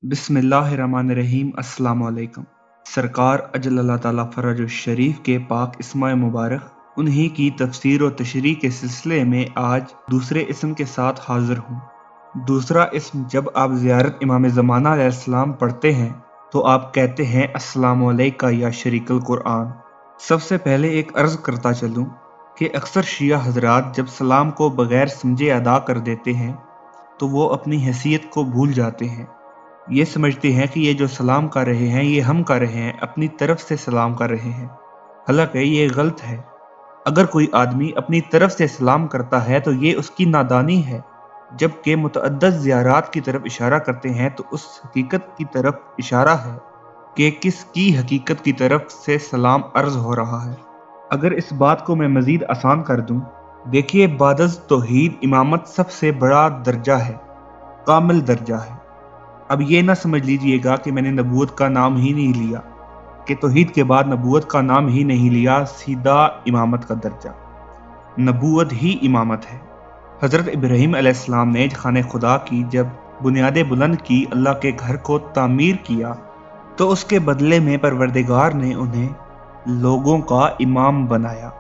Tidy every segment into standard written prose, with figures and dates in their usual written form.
बिस्मिल्लाहिर्रहमानिर्रहीम। अस्सलाम वालेकुम। सरकार अजल अल्लाह ताला फरज शरीफ के पाक इस्मा मुबारक उन्हीं की तफसीर और तशरीह के सिलसिले में आज दूसरे इस्म के साथ हाजिर हूँ। दूसरा इस्म जब आप ज़ियारत इमाम ज़माना अलैहिस्सलाम पढ़ते हैं तो आप कहते हैं अस्सलामु अलैका या शरीकल कुरान। सबसे पहले एक अर्ज़ करता चलूँ कि अक्सर शिया हजरात जब सलाम को बग़ैर समझे अदा कर देते हैं तो वो अपनी हैसियत को भूल जाते हैं। ये समझते हैं कि ये जो सलाम कर रहे हैं ये हम कर रहे हैं, अपनी तरफ से सलाम कर रहे हैं। हालांकि ये गलत है। अगर कोई आदमी अपनी तरफ से सलाम करता है तो ये उसकी नादानी है, जबकि मुतअद्दिद ज़ियारात की तरफ इशारा करते हैं तो उस हकीकत की तरफ इशारा है कि किसकी हकीकत की तरफ से सलाम अर्ज हो रहा है। अगर इस बात को मैं मज़ीद आसान कर दूं, देखिए बादज़ तौहीद इमामत सबसे बड़ा दर्जा है, कामिल दर्जा है। अब ये ना समझ लीजिएगा कि मैंने नबूवत का नाम ही नहीं लिया, कि तौहीद के बाद नबूवत का नाम ही नहीं लिया, सीधा इमामत का दर्जा। नबूवत ही इमामत है। हज़रत इब्राहीम अलैहिस्सलाम ने खाने खुदा की जब बुनियादें बुलंद की, अल्लाह के घर को तामीर किया, तो उसके बदले में परवरदिगार ने उन्हें लोगों का इमाम बनाया।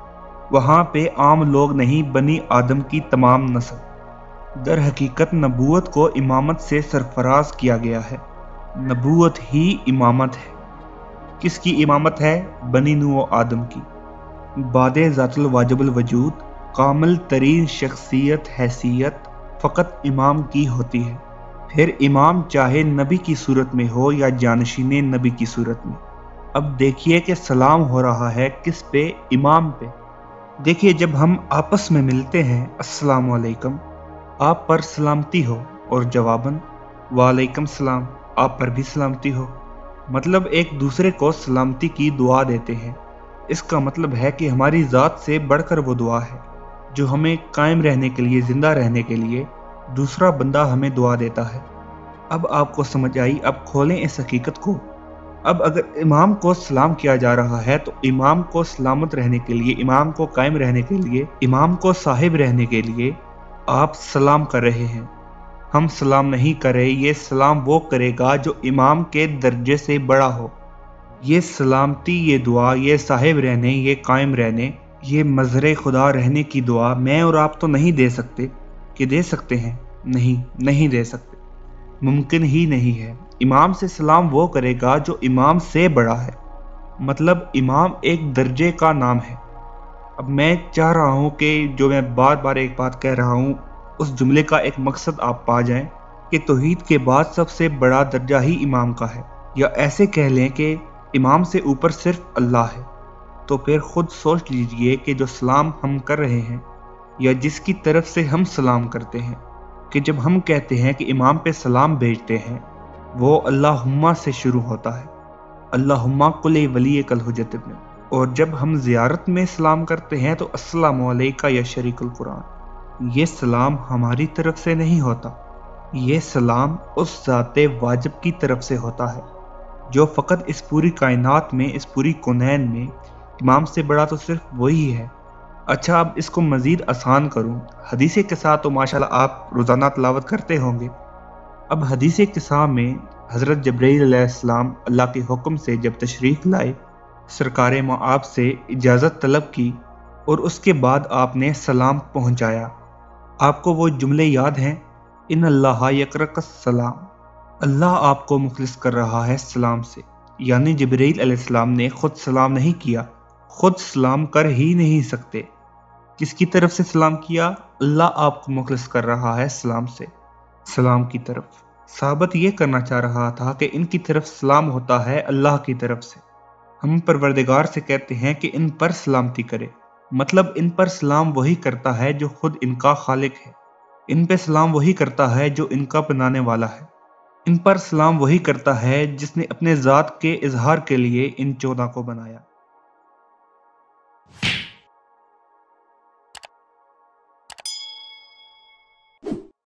वहाँ पे आम लोग नहीं, बनी आदम की तमाम नस्ल। दर हकीकत नबूवत को इमामत से सरफराज किया गया है। नबूवत ही इमामत है। किसकी इमामत है? बनी नूह आदम की। बादे ज़ातुल वाजिबुल वजूद कामिल तरीन शख्सियत हैसियत फ़कत इमाम की होती है। फिर इमाम चाहे नबी की सूरत में हो या जानशीने नबी की सूरत में। अब देखिए कि सलाम हो रहा है किस पे? इमाम पे। देखिए जब हम आपस में मिलते हैं अस्सलामु अलैकुम, आप पर सलामती हो, और जवाबन वालेकुम सलाम, आप पर भी सलामती हो। मतलब एक दूसरे को सलामती की दुआ देते हैं। इसका मतलब है कि हमारी ज़ात से बढ़कर वो दुआ है जो हमें कायम रहने के लिए, ज़िंदा रहने के लिए दूसरा बंदा हमें दुआ देता है। अब आपको समझ आई। अब खोलें इस हकीकत को। अब अगर इमाम को सलाम किया जा रहा है तो इमाम को सलामत रहने के लिए, इमाम को कायम रहने के लिए, इमाम को साहिब रहने के लिए आप सलाम कर रहे हैं। हम सलाम नहीं कर रहे। ये सलाम वो करेगा जो इमाम के दर्जे से बड़ा हो। ये सलामती, ये दुआ, ये साहिब रहने, ये कायम रहने, ये मज़हर खुदा रहने की दुआ मैं और आप तो नहीं दे सकते। कि दे सकते हैं? नहीं दे सकते। मुमकिन ही नहीं है। इमाम से सलाम वो करेगा जो इमाम से बड़ा है। मतलब इमाम एक दर्जे का नाम है। अब मैं चाह रहा हूँ कि जो मैं बार बार एक बात कह रहा हूँ उस जुमले का एक मकसद आप पा जाएं कि तौहीद के बाद सबसे बड़ा दर्जा ही इमाम का है। या ऐसे कह लें कि इमाम से ऊपर सिर्फ अल्लाह है। तो फिर खुद सोच लीजिए कि जो सलाम हम कर रहे हैं या जिसकी तरफ से हम सलाम करते हैं, कि जब हम कहते हैं कि इमाम पे सलाम भेजते हैं वो अल्लाहुम्मा से शुरू होता है, अल्लाहुम्मा कुल वली कल हुज्जत इब्न। और जब हम ज़ियारत में सलाम करते हैं तो अस्सलामु अलैका या शरीकुल कुरान। ये सलाम हमारी तरफ से नहीं होता, ये सलाम उस ज़ाते वाजिब की तरफ से होता है जो फ़कत इस पूरी कायनात में, इस पूरी कौनैन में इमाम से बड़ा तो सिर्फ वही है। अच्छा, अब इसको मज़ीद आसान करूँ। हदीस क़िसा तो माशाल्लाह आप रोज़ाना तिलावत करते होंगे। अब हदीस क़िसा में हज़रत जब्राईल अलैहिस्सलाम अल्लाह के हुक्म से जब तशरीफ़ लाए, सरकारे मआब से इजाज़त तलब की और उसके बाद आपने सलाम पहुँचाया। आपको वो जुमले याद हैं? इन अल्लाह यकरकस सलाम। अल्लाह आपको मुखलिस कर रहा है सलाम से। यानी जब्राईल अलैहिस्सलाम ने खुद सलाम नहीं किया, खुद सलाम कर ही नहीं सकते। किसकी तरफ से सलाम किया? अल्लाह आपको मुखलिस कर रहा है सलाम से, सलाम की तरफ। साबित ये करना चाह रहा था कि इनकी तरफ सलाम होता है अल्लाह की तरफ से। हम परवरदिगार से कहते हैं कि इन पर सलामती करे। मतलब इन पर सलाम वही करता है जो खुद इनका खालिक है। इन पे सलाम वही करता है जो इनका बनाने वाला है। इन पर सलाम वही करता है जिसने अपने ज़ात के इजहार के लिए इन 14 को बनाया।